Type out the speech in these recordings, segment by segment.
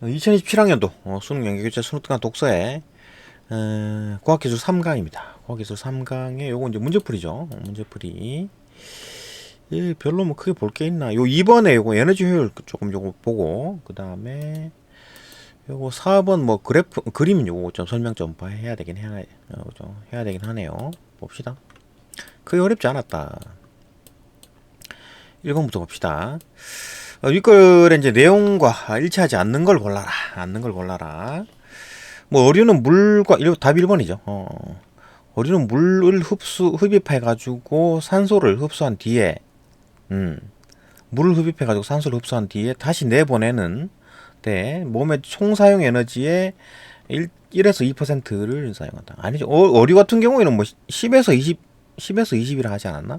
2027학년도 수능 연계교재 수능특강 독서에 과학기술 3강입니다. 과학기술 3강에 요거 이제 문제풀이죠. 문제풀이. 별로 뭐 크게 볼 게 있나. 요 2번에 요거 에너지 효율 조금 요거 보고, 그 다음에 요거 4번 뭐 그래프, 그림 요거 좀 설명 좀 해야 되긴 해야 되긴 하네요. 봅시다. 크게 어렵지 않았다. 1번부터 봅시다. 윗글의 이제 내용과 일치하지 않는 걸 골라라. 뭐 어류는 물과 답 1번이죠. 어류는 물을 흡입해 가지고 산소를 흡수한 뒤에 물을 흡입해 가지고 산소를 흡수한 뒤에 다시 내보내는 때 몸의 총 사용 에너지의 1에서 2%를 사용한다. 아니죠. 어류 같은 경우에는 뭐 10에서 20이라 하지 않았나?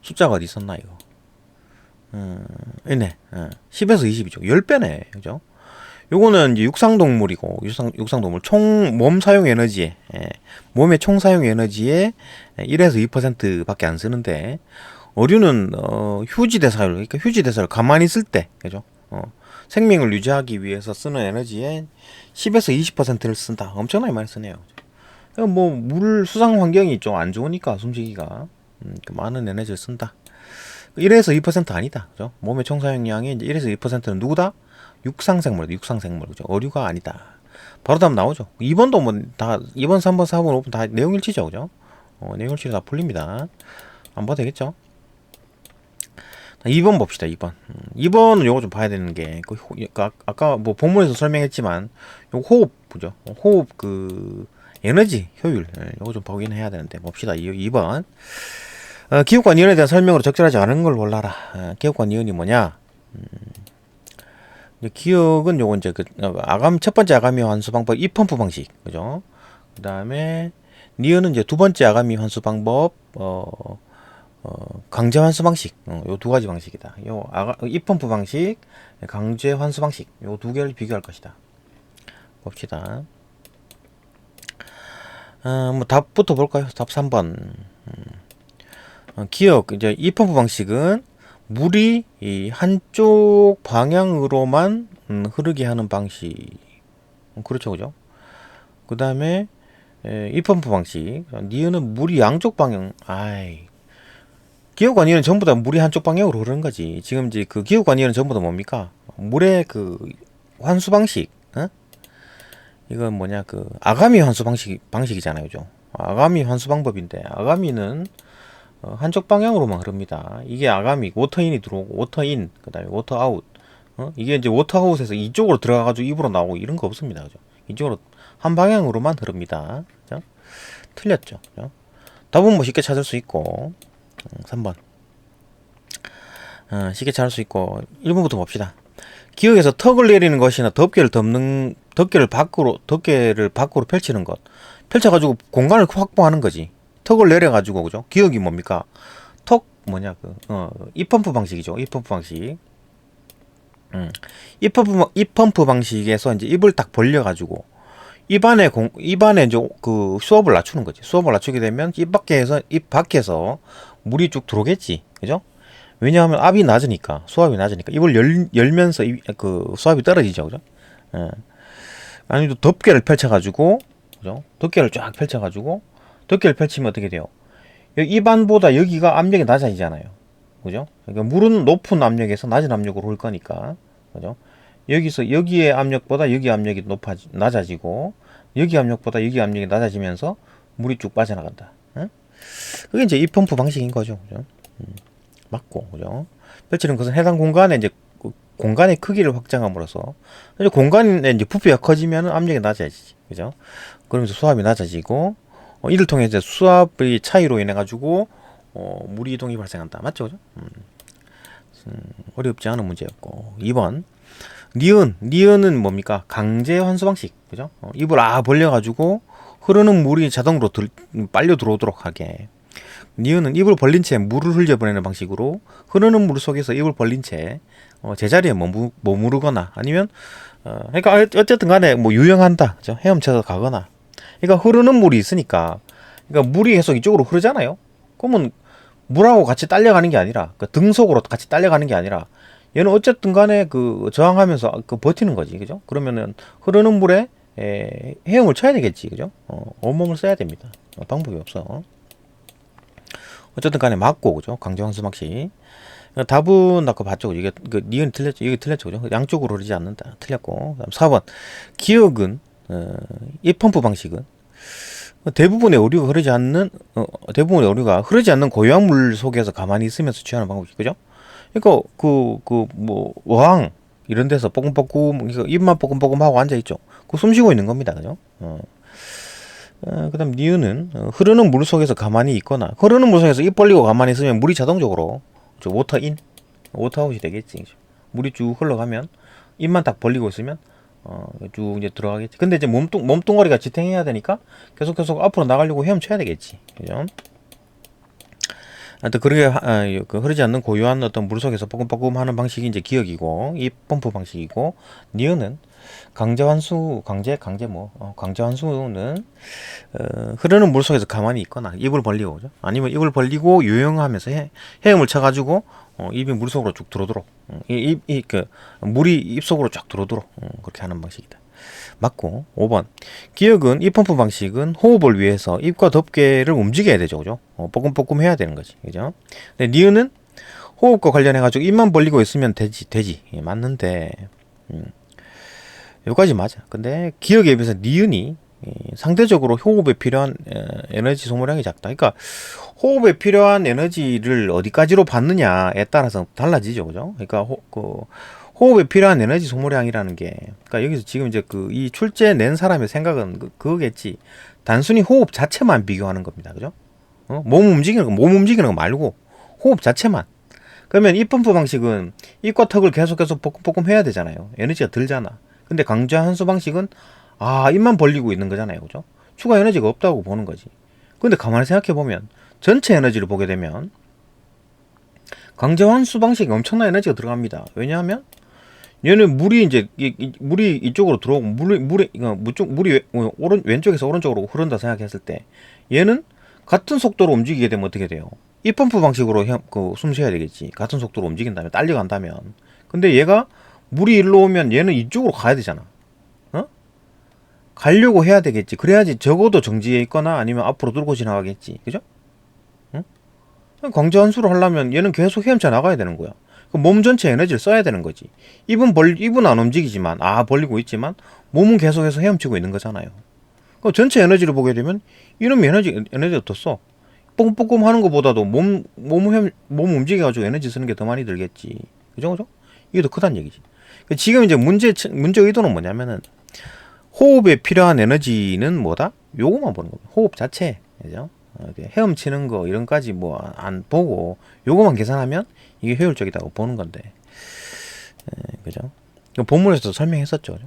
숫자가 어디 있었나 이거? 있네. 10에서 20이죠. 10배네. 그죠? 요거는 이제 육상동물이고, 육상동물 몸 사용 에너지에, 몸의 총 사용 에너지의 1에서 2% 밖에 안 쓰는데, 어류는, 휴지대사율, 그러니까 휴지대사율 가만히 있을 때, 그죠? 생명을 유지하기 위해서 쓰는 에너지의 10에서 20%를 쓴다. 엄청나게 많이 쓰네요. 뭐, 수상 환경이 좀 안 좋으니까, 숨쉬기가. 많은 에너지를 쓴다. 1에서 2% 아니다. 그죠? 몸의 총사용량의 이제 1에서 2%는 누구다? 육상생물, 그죠? 어류가 아니다. 바로 답 나오죠. 2번도 뭐 다 2번, 3번, 4번, 5번 다 내용 일치죠, 그죠? 내용 일치로 다 풀립니다. 안 봐도 되겠죠? 2번 봅시다. 2번. 2번은 요거 좀 봐야 되는 게 아까 뭐 본문에서 설명했지만 요 호흡, 그죠? 호흡 에너지 효율 요거 좀 보긴 해야 되는데 봅시다. 2번. 기억과 니은에 대한 설명으로 적절하지 않은 걸 골라라. 기억과 니은이 뭐냐? 기억은 요거 이제 첫 번째 아가미 환수 방법 입펌프 방식, 그죠? 그 다음에 니은은 이제 두 번째 아가미 환수 방법 강제 환수 방식, 요 두 가지 방식이다. 입펌프 방식, 강제 환수 방식, 요 두 개를 비교할 것이다. 봅시다. 뭐 답부터 볼까요? 답 3번. 기억, 이제 입펌프 방식은 물이 이 한쪽 방향으로만 흐르게 하는 방식. 그렇죠, 그죠? 그 다음에 입펌프 방식. 니은은 물이 양쪽 방향. 기억과 니은 전부 다 물이 한쪽 방향으로 흐르는 거지. 지금 이제 기억과 니은 전부 다 뭡니까? 물의 환수 방식. 이건 뭐냐, 아가미 환수 방식이잖아요, 그죠? 아가미 환수 방법인데, 아가미는 한쪽 방향으로만 흐릅니다. 이게 아가미, 워터인이 들어오고, 워터인, 그 다음에 워터아웃. 이게 이제 워터아웃에서 이쪽으로 들어가가지고 입으로 나오고 이런 거 없습니다. 그죠? 이쪽으로 한 방향으로만 흐릅니다. 그죠? 틀렸죠. 그죠? 답은 뭐 쉽게 찾을 수 있고, 3번. 쉽게 찾을 수 있고, 1번부터 봅시다. 기억에서 턱을 내리는 것이나 덮개를 밖으로 펼치는 것. 펼쳐가지고 공간을 확보하는 거지. 턱을 내려가지고, 그죠? 기억이 뭡니까? 입펌프 방식이죠. 입펌프 방식. 입펌프 방식에서 이제 입을 딱 벌려가지고, 입안에 이제 수압을 낮추는 거지. 수압을 낮추게 되면 입 밖에서 물이 쭉 들어오겠지. 그죠? 왜냐하면 수압이 낮으니까. 입을 열면서 수압이 떨어지죠. 그죠? 아니면 덮개를 펼쳐가지고, 그죠? 덮개를 펼치면 어떻게 돼요? 입안보다 여기가 압력이 낮아지잖아요. 그죠? 그러니까 물은 높은 압력에서 낮은 압력으로 올 거니까. 그죠? 여기의 압력보다 여기 압력이 낮아지고, 여기 압력보다 여기 압력이 낮아지면서 물이 쭉 빠져나간다. 그게 이제 입펌프 방식인 거죠. 그죠? 맞고, 그죠? 펼치는 것은 해당 공간에 이제 공간의 크기를 확장함으로써 이제 공간에 이제 부피가 커지면 압력이 낮아지지, 그죠? 그러면서 수압이 낮아지고 이를 통해 이제 수압의 차이로 인해 가지고 물 이동이 발생한다, 맞죠, 그죠? 어렵지 않은 문제였고 2번 니은은 뭡니까? 강제 환수 방식, 그죠? 입을 벌려 가지고 흐르는 물이 자동으로 빨려 들어오도록 하게. 니은은 입을 벌린 채 물을 흘려보내는 방식으로 흐르는 물 속에서 입을 벌린 채 제자리에 머무르거나 아니면 그러니까 어쨌든 간에 뭐 유영한다, 그죠? 헤엄쳐서 가거나. 그러니까 흐르는 물이 있으니까, 그러니까 물이 계속 이쪽으로 흐르잖아요. 그러면 물하고 같이 딸려가는 게 아니라 등 속으로 같이 딸려가는 게 아니라 얘는 어쨌든 간에 그 저항하면서 그 버티는 거지. 그죠? 그러면은 흐르는 물에 헤엄을 쳐야 되겠지. 그죠? 온몸을 써야 됩니다. 방법이 없어. 어쨌든 간에 맞고, 그죠? 강제환수 방식. 답은 아까 봤죠. 이게 그 니은 틀렸죠. 이게 틀렸죠. 그죠? 양쪽으로 흐르지 않는다. 틀렸고. 그다음 4번. 기억은 이 펌프 방식은 대부분의 오류가 흐르지 않는 대부분의 오류가 흐르지 않는 고유한 물 속에서 가만히 있으면서 취하는 방법이 그죠? 그러니까 뭐 어항 이런 데서 뽀금뽀금 입만 뽀금뽀금 하고 앉아 있죠. 그 숨 쉬고 있는 겁니다. 그죠? 그다음 니은은 흐르는 물 속에서 가만히 있거나 흐르는 물 속에서 입 벌리고 가만히 있으면 물이 자동적으로 워터인 워터아웃이 되겠지. 그죠? 물이 쭉 흘러가면 입만 딱 벌리고 있으면 쭉 이제 들어가겠지. 근데 이제 몸뚱아리가 지탱해야 되니까 계속 앞으로 나가려고 헤엄쳐야 되겠지. 그죠? 하여튼 그렇게 그 흐르지 않는 고유한 어떤 물 속에서 뽀금뽀금 하는 방식이 이제 기억이고 이 펌프 방식이고 니은은 강제환수는 흐르는 물 속에서 가만히 있거나 입을 벌리고 그죠? 아니면 입을 벌리고 유영하면서 헤엄을 쳐가지고 입이 물 속으로 쭉 들어오도록 그 물이 입 속으로 쫙 들어오도록 그렇게 하는 방식이다. 맞고 5번 기억은 이 펌프 방식은 호흡을 위해서 입과 덮개를 움직여야 되죠. 그죠? 뽀금뽀금 해야 되는 거지. 그죠? 근데 니은은 호흡과 관련해 가지고 입만 벌리고 있으면 되지. 예, 맞는데 여기까지 맞아. 근데 기억에 비해서 니은이 상대적으로 호흡에 필요한 에너지 소모량이 작다. 그러니까 호흡에 필요한 에너지를 어디까지로 받느냐에 따라서 달라지죠. 그죠? 그러니까 호흡에 필요한 에너지 소모량이라는 게, 그러니까 여기서 지금 이제 이 출제 낸 사람의 생각은 그거겠지. 단순히 호흡 자체만 비교하는 겁니다. 그죠? 몸 움직이는 거 말고 호흡 자체만. 그러면 이 펌프 방식은 입과 턱을 계속 볶음 해야 되잖아요. 에너지가 들잖아. 근데 강제환수 방식은 입만 벌리고 있는 거잖아요. 그죠? 추가 에너지가 없다고 보는 거지. 근데 가만히 생각해 보면 전체 에너지를 보게 되면 강제환수 방식에 엄청난 에너지가 들어갑니다. 왜냐하면 얘는 물이 이쪽으로 들어오고 물이 왼쪽에서 오른쪽으로 흐른다 생각했을 때 얘는 같은 속도로 움직이게 되면 어떻게 돼요? 이 펌프 방식으로 숨 쉬어야 되겠지. 같은 속도로 움직인다면 딸려간다면. 근데 얘가 물이 일로 오면 얘는 이쪽으로 가야 되잖아. 가려고 해야 되겠지. 그래야지 적어도 정지해 있거나 아니면 앞으로 들고 지나가겠지. 그죠? 응? 강제환수를 하려면 얘는 계속 헤엄쳐 나가야 되는 거야. 몸 전체 에너지를 써야 되는 거지. 입은 안 움직이지만, 벌리고 있지만, 몸은 계속해서 헤엄치고 있는 거잖아요. 그럼 전체 에너지를 보게 되면, 이놈이 에너지가 더 써. 뽕뽕 하는 것보다도 몸 움직여가지고 에너지 쓰는 게 더 많이 들겠지. 그죠? 이게 더 크다는 얘기지. 지금 이제 문제 의도는 뭐냐면은, 호흡에 필요한 에너지는 뭐다? 요거만 보는 겁니다. 호흡 자체. 그죠? 헤엄치는 거 이런 까지 뭐 안 보고 요거만 계산하면 이게 효율적이다고 보는 건데, 그죠? 본문에서도 설명했었죠.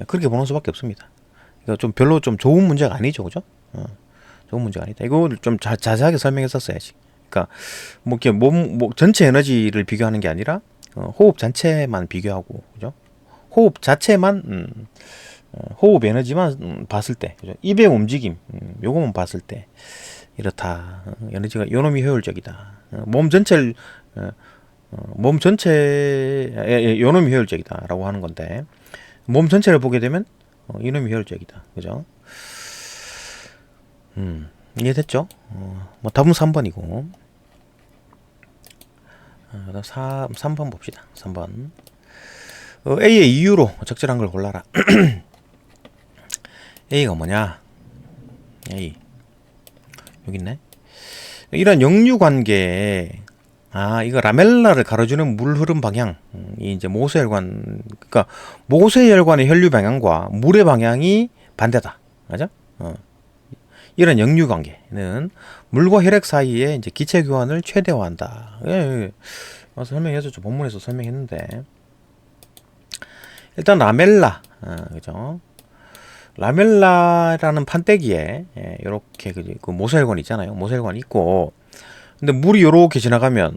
그렇게 보는 수밖에 없습니다. 이거 좀 별로 좀 좋은 문제가 아니죠, 그죠? 좋은 문제가 아니다. 이거를 좀 자세하게 설명했었어야지. 그러니까 뭐 이렇게 몸 전체 에너지를 비교하는 게 아니라 호흡 자체만 비교하고, 그죠? 호흡 자체만 호흡 에너지만 봤을 때, 그죠? 입의 움직임, 요거만 봤을 때 이렇다. 에너지가 요놈이 효율적이다. 몸 전체를 요놈이 효율적이다라고 하는 건데, 몸 전체를 보게 되면 이놈이 효율적이다. 그죠? 이해됐죠? 뭐 답은 3번이고. 3번 봅시다. 3번. A의 이유로 적절한 걸 골라라. A가 뭐냐? A. 여기 있네. 이런 역류 관계에 이거 라멜라를 가로주는 물 흐름 방향, 이 이제 모세혈관, 그러니까 모세혈관의 혈류 방향과 물의 방향이 반대다. 맞아? 이런 역류 관계는 물과 혈액 사이에 이제 기체 교환을 최대화한다. 와서 설명해줬죠. 본문에서 설명했는데, 일단 라멜라, 그죠? 라멜라라는 판때기에 이렇게 그 모세혈관이 있잖아요. 모세혈관이 있고, 근데 물이 이렇게 지나가면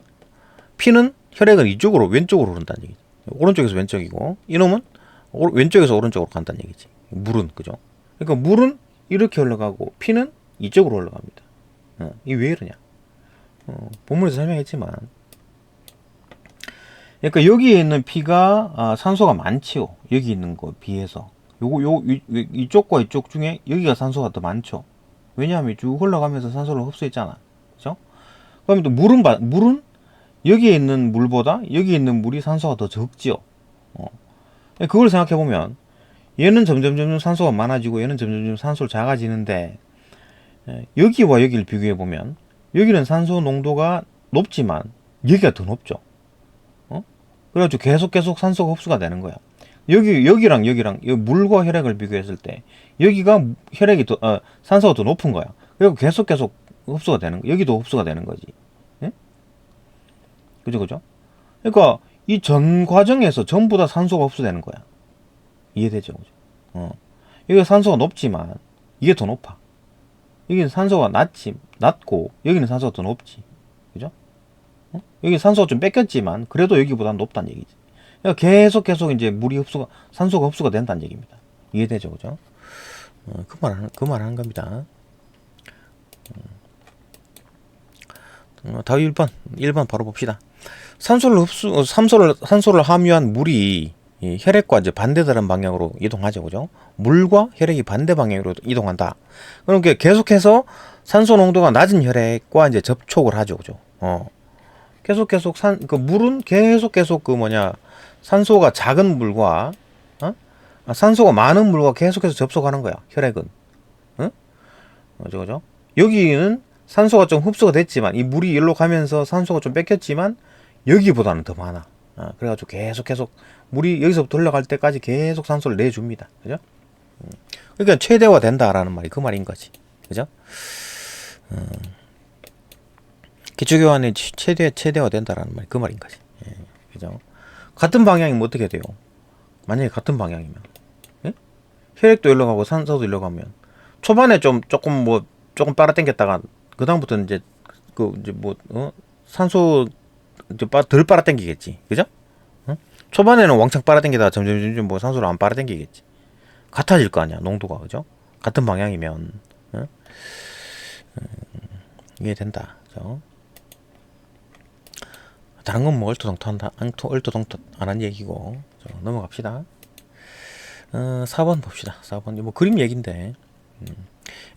혈액은 이쪽으로 왼쪽으로 흐른다는 얘기지. 오른쪽에서 왼쪽이고, 이놈은 왼쪽에서 오른쪽으로 간다는 얘기지. 물은, 그죠? 그러니까 물은 이렇게 흘러가고 피는 이쪽으로 흘러갑니다. 이게 왜 이러냐? 본문에서 설명했지만 그러니까 여기에 있는 피가 산소가 많지요. 여기 있는 거 비해서. 이쪽과 이쪽 중에 여기가 산소가 더 많죠. 왜냐하면 쭉 흘러가면서 산소를 흡수했잖아. 그죠? 그러면 또 물은 여기에 있는 물보다 여기 있는 물이 산소가 더 적지요. 그걸 생각해 보면 얘는 점점 산소가 많아지고 얘는 점점 산소를 작아지는데, 여기와 여기를 비교해 보면 여기는 산소 농도가 높지만 여기가 더 높죠. 그래가지고 계속 산소가 흡수가 되는 거야. 여기랑 여기 물과 혈액을 비교했을 때 여기가 산소가 더 높은 거야. 그리고 계속 흡수가 되는 거. 여기도 흡수가 되는 거지. 예? 그죠? 그러니까 이 전 과정에서 전부 다 산소가 흡수되는 거야. 이해되죠? 그죠? 여기가 산소가 높지만 이게 더 높아. 여기는 산소가 낮고 여기는 산소가 더 높지. 그죠? 여기 산소가 좀 뺏겼지만 그래도 여기보다 높다는 얘기지. 그러니까 계속 이제 산소가 흡수가 된다는 얘기입니다. 이해되죠? 그죠? 그 말 하는 겁니다. 다음 1번 바로 봅시다. 산소를 함유한 물이 이 혈액과 이제 반대다른 방향으로 이동하죠. 그죠? 물과 혈액이 반대 방향으로 이동한다. 그러니까 계속해서 산소 농도가 낮은 혈액과 이제 접촉을 하죠. 그죠? 물은 산소가 작은 물과, 산소가 많은 물과 계속해서 접촉하는 거야. 혈액은. 그죠? 여기는 산소가 좀 흡수가 됐지만, 이 물이 여기로 가면서 산소가 좀 뺏겼지만, 여기보다는 더 많아. 그래가지고 계속 물이 여기서부터 흘러갈 때까지 계속 산소를 내줍니다. 그죠? 그러니까 최대화 된다라는 말이 그 말인 거지. 그죠? 기초교환이 최대화 된다라는 말이 그 말인 거지. 예, 그죠? 같은 방향이면 어떻게 돼요? 만약에 같은 방향이면, 예? 혈액도 일로 산소도 일로 가면 초반에 조금 빨아당겼다가 그 다음부터는 산소 덜 빨아당기겠지. 그죠? 초반에는 왕창 빨아당기다가 점점 산소를 안 빨아당기겠지. 같아질 거 아니야, 농도가. 그죠? 같은 방향이면. 이해된다. 그죠? 다른 건 뭐 얼토당토 안 한 얘기고. 넘어갑시다. 4번 봅시다. 4번. 뭐 그림 얘기인데.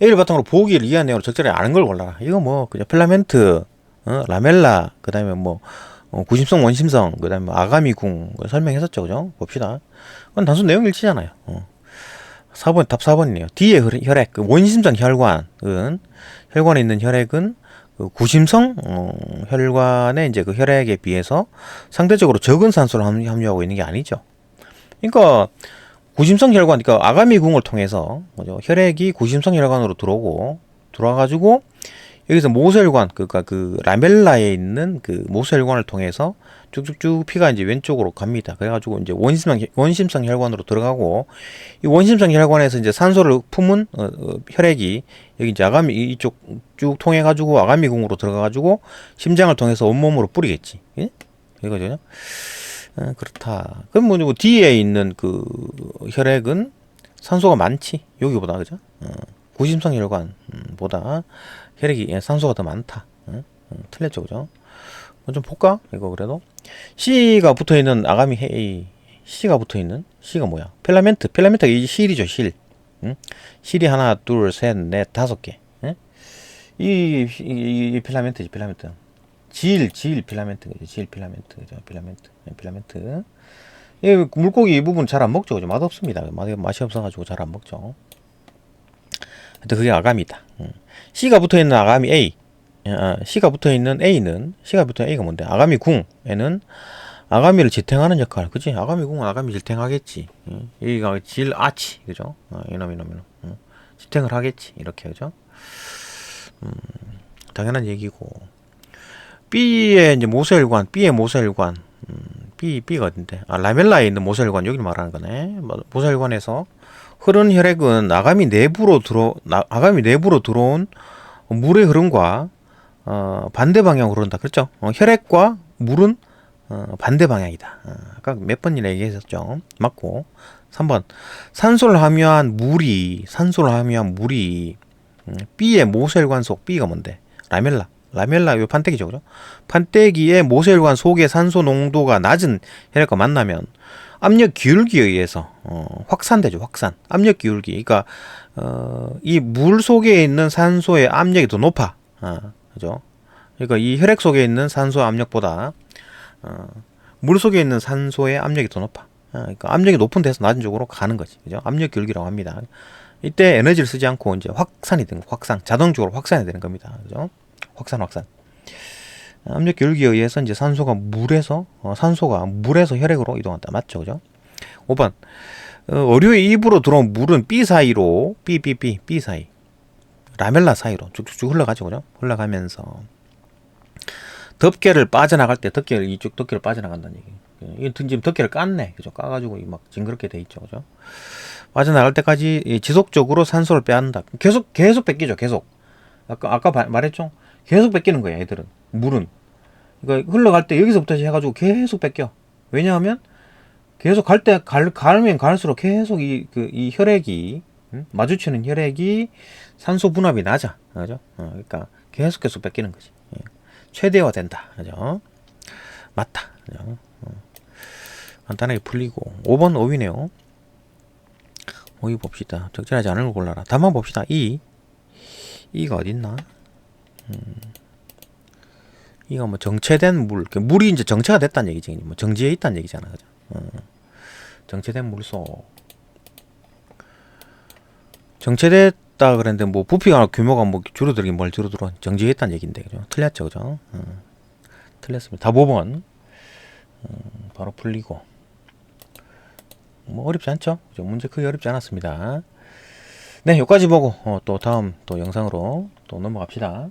A를 바탕으로 보기를 이해한 내용으로 적절히 아는 걸 골라라. 이거 그냥 필라멘트, 라멜라, 그 다음에 구심성, 원심성, 그 다음에 아가미궁 설명했었죠. 그죠? 봅시다. 그건 단순 내용 일치잖아요. 답 4번이네요. D의 혈액, 원심성 혈관에 있는 혈액은 구심성 혈관의 이제 그 혈액에 비해서 상대적으로 적은 산소를 함유하고 있는 게 아니죠. 그러니까 구심성 혈관, 그러니까 아가미궁을 통해서 혈액이 구심성 혈관으로 들어와가지고 여기서 모세혈관, 그러니까 그 라멜라에 있는 그 모세혈관을 통해서 쭉쭉쭉 피가 이제 왼쪽으로 갑니다. 그래가지고 이제 원심성 혈관으로 들어가고, 이 원심성 혈관에서 이제 산소를 품은 혈액이 여기 이제 이쪽 쭉 통해가지고 아가미궁으로 들어가가지고 심장을 통해서 온몸으로 뿌리겠지. 예? 이거죠. 그렇다. 그럼 D에 있는 그 혈액은 산소가 많지. 여기보다. 그죠? 구심성 혈관보다 혈액이 산소가 더 많다. 틀렸죠. 그죠? 좀 볼까? 이거 그래도 C가 붙어있는 C가 뭐야? 필라멘트가 이 실이죠. 실이 하나, 둘, 셋, 넷, 5개. 이 필라멘트지. 질 필라멘트. 그죠? 필라멘트. 이 물고기 이 부분 잘 안 먹죠. 그죠? 맛없습니다. 맛이 없어가지고 잘 안 먹죠. 하여튼 그게 아가미다. C가 붙어있는 아가미 A. C가 붙어있는 A가 뭔데? 아가미궁에는 아가미를 지탱하는 역할. 그치? 아가미궁은 아가미 지탱하겠지. 여기가 질아치. 그죠? 이놈. 지탱을 하겠지. 이렇게. 그죠? 당연한 얘기고. B의 이제 모세혈관. B가 어딘데? 라멜라에 있는 모세혈관. 여기를 말하는 거네. 모세혈관에서 흐르는 혈액은 아가미 내부로 들어온 물의 흐름과 반대 방향으로 흐른다. 그렇죠? 혈액과 물은 반대 방향이다. 아까 몇 번이나 얘기했었죠. 맞고. 3번. 산소를 함유한 물이 B의 모세혈관 속 B가 뭔데? 라멜라. 라멜라 요 판때기죠, 그죠? 판때기의 모세혈관 속의 산소 농도가 낮은 혈액과 만나면 압력 기울기에 의해서 확산되죠, 확산. 압력 기울기. 그러니까 이 물 속에 있는 산소의 압력이 더 높아. 그죠? 그러니까 이 혈액 속에 있는 산소 압력보다 물 속에 있는 산소의 압력이 더 높아. 그러니까 압력이 높은 데서 낮은 쪽으로 가는 거지, 그죠? 압력 기울기라고 합니다. 이때 에너지를 쓰지 않고 이제 확산이 되는 거, 확산, 자동적으로 확산이 되는 겁니다, 그죠? 확산. 압력 기울기에 의해서 이제 산소가 물에서 혈액으로 이동한다, 맞죠, 그죠? 5번 어류의 입으로 들어온 물은 B 사이로 B 사이 라멜라 사이로 쭉쭉쭉 흘러가죠, 그죠? 흘러가면서 덮개를 빠져나갈 때 이쪽 덮개를 빠져나간다는 얘기. 이 지금 덮개를 깠네, 그죠? 까가지고 막 징그럽게 돼 있죠, 그죠? 빠져나갈 때까지 지속적으로 산소를 빼앗는다. 계속 뺏기죠, 계속. 아까 말했죠? 계속 뺏기는 거야, 얘들은. 물은. 그러니까 흘러갈 때 여기서부터 해가지고 계속 뺏겨. 왜냐하면 계속 가면 갈수록 계속 이 혈액이, 마주치는 혈액이 산소 분압이 낮아. 그죠? 그러니까 계속 뺏기는 거지. 예. 최대화된다. 그죠? 맞다. 그죠? 간단하게 풀리고. 5번 오이네요. 5위 봅시다. 적절하지 않은 걸 골라라. 답만 봅시다. 2가 어딨나? 이거 뭐 정체된 물, 물이 이제 정체가 됐다는 얘기지. 뭐 정지해 있다는 얘기잖아, 그죠? 정체된 물속. 정체됐다 그랬는데 뭐 부피가 규모가 뭐 줄어들긴 뭘 줄어들어? 정지해 있다는 얘기인데, 그죠? 틀렸죠, 그죠? 틀렸습니다. 답 5번. 바로 풀리고. 뭐 어렵지 않죠? 그죠? 문제 크게 어렵지 않았습니다. 네, 여기까지 보고 또 다음 또 영상으로 또 넘어갑시다.